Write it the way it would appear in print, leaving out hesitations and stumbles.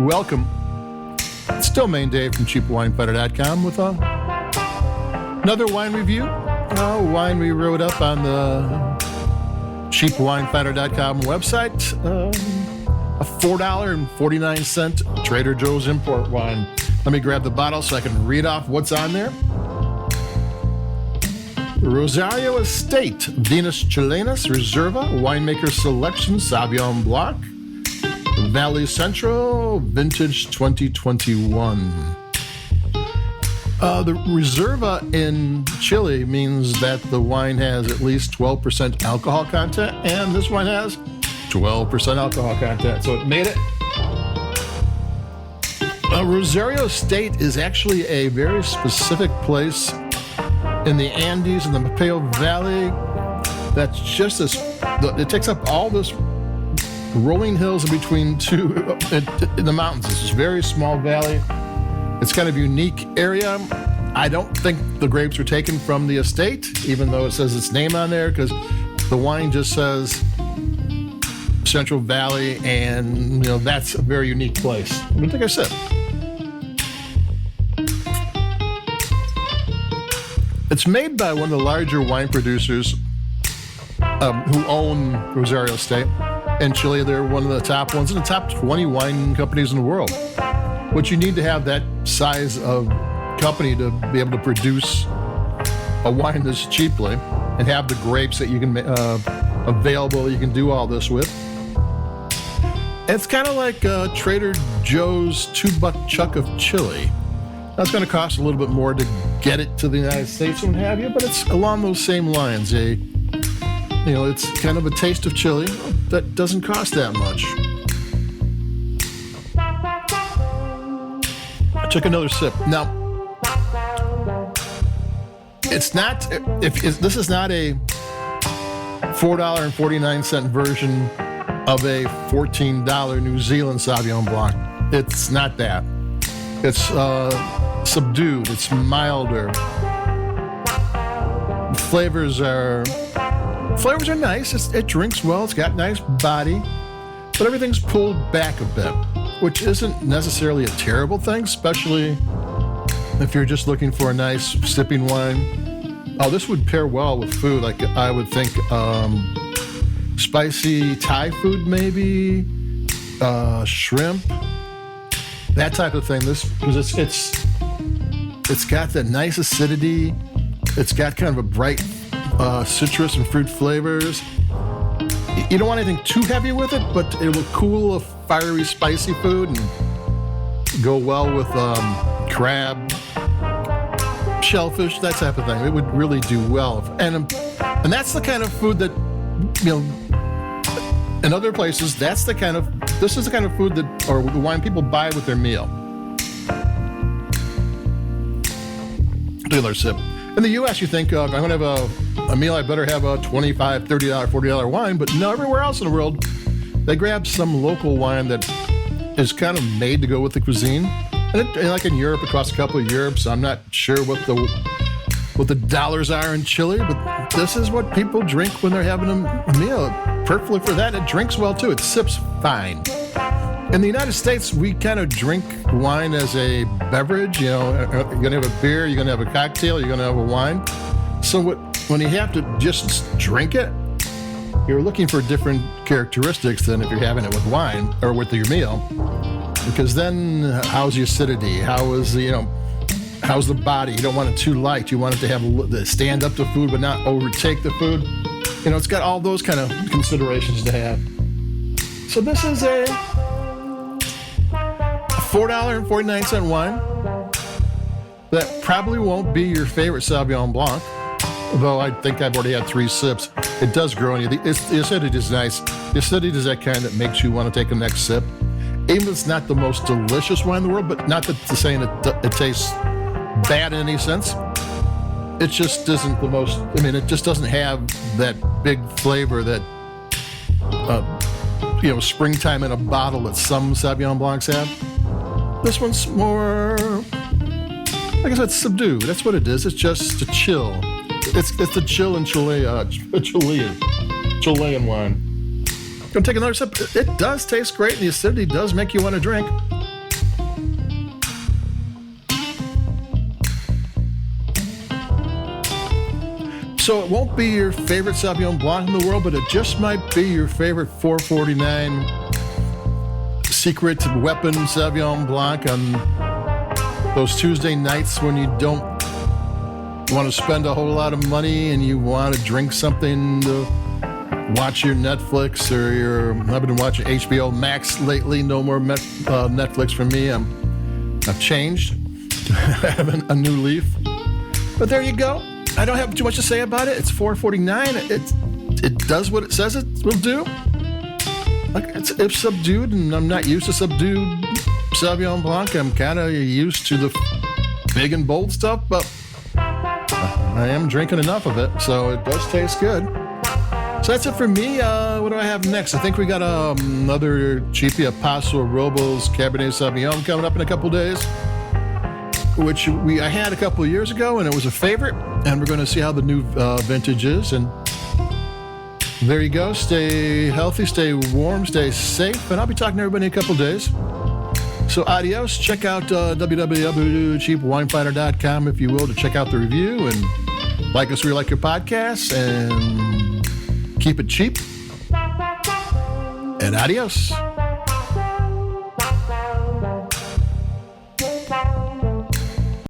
welcome. It's still Main Dave from CheapWineFighter.com with another wine review. A wine we wrote up on the CheapWineFighter.com website. A $4.49 Trader Joe's import wine. Let me grab the bottle so I can read off what's on there. Rosario Estate, Vinas Chilenas Reserva, Winemaker Selection, Sauvignon Blanc, Valley Central, Vintage 2021. The Reserva in Chile means that the wine has at least 12% alcohol content, and this wine has 12% alcohol content, so it made it. Rosario Estate is actually a very specific place in the Andes in the Mateo Valley. That's just this, it takes up all this rolling hills in between two in the mountains. It's this very small valley. It's kind of a unique area. I don't think the grapes were taken from the estate, even though it says its name on there, because the wine just says Central Valley, and that's a very unique place. I'm gonna take a sip. It's made by one of the larger wine producers who own Rosario Estate. In Chile, they're one of the top ones in the top 20 wine companies in the world. But you need to have that size of company to be able to produce a wine this cheaply and have the grapes that you can available. You can do all this with. It's kind of like Trader Joe's $2 chuck of chili. That's going to cost a little bit more to get it to the United States and what have you, but it's along those same lines. It's kind of a taste of chili that doesn't cost that much. I took another sip. Now, it's not. This is not a $4.49 version of a $14 New Zealand Sauvignon Blanc. It's not that. It's subdued. It's milder. Flavors are nice. It drinks well. It's got nice body, but everything's pulled back a bit, which isn't necessarily a terrible thing, especially if you're just looking for a nice sipping wine. Oh, this would pair well with food. Like I would think spicy Thai food, maybe shrimp, that type of thing. Because it's got that nice acidity. It's got kind of a bright citrus and fruit flavors. You don't want anything too heavy with it, but it will cool a fiery, spicy food and go well with crab, shellfish, that type of thing. It would really do well. And that's the kind of food that, in other places, this is the kind of food that, or the wine people buy with their meal. Take another sip. In the U.S., you think, I'm going to have a meal, I better have a $25, $30, $40 wine. But no, everywhere else in the world, they grab some local wine that is kind of made to go with the cuisine. And like in Europe, across a couple of Europes, I'm not sure what the dollars are in Chile, but this is what people drink when they're having a meal. Perfectly for that. It drinks well, too. It sips fine. In the United States, we kind of drink wine as a beverage. You're going to have a beer, you're going to have a cocktail, you're going to have a wine. So when you have to just drink it, you're looking for different characteristics than if you're having it with wine or with your meal. Because then, how's the acidity? How's the body? You don't want it too light. You want it to have stand up to food, but not overtake the food. It's got all those kind of considerations to have. So this is a $4.49 wine that probably won't be your favorite Sauvignon Blanc, although I think I've already had 3 sips. It does grow on you. The acidity is nice. The acidity is that kind that makes you want to take a next sip. Even if it's not the most delicious wine in the world, but not that to saying it tastes bad in any sense. It just isn't the most, it just doesn't have that big flavor that, springtime in a bottle that some Sauvignon Blancs have. This one's more, like I said, subdued. That's what it is. It's just a chill. It's the chill in Chilean wine. Gonna take another sip. It does taste great, and the acidity does make you want to drink. So it won't be your favorite Sauvignon Blanc in the world, but it just might be your favorite 449 secret weapon Sauvignon Blanc on those Tuesday nights when you don't want to spend a whole lot of money and you want to drink something to watch your Netflix or I've been watching HBO Max lately. No more Netflix for me. I've changed. I have a new leaf. But there you go. I don't have too much to say about it. It's $4.49. It does what it says it will do. Like it's subdued, and I'm not used to subdued Sauvignon Blanc. I'm kind of used to the big and bold stuff, but I am drinking enough of it, so it does taste good. So that's it for me. What do I have next? I think we got another cheapie, a Paso Robles Cabernet Sauvignon coming up in a couple days, which I had a couple of years ago, and it was a favorite. And we're going to see how the new vintage is. And there you go. Stay healthy, stay warm, stay safe. And I'll be talking to everybody in a couple of days. So adios. Check out www.cheapwinefinder.com, if you will, to check out the review. And like us where you like your podcasts. And keep it cheap. And adios.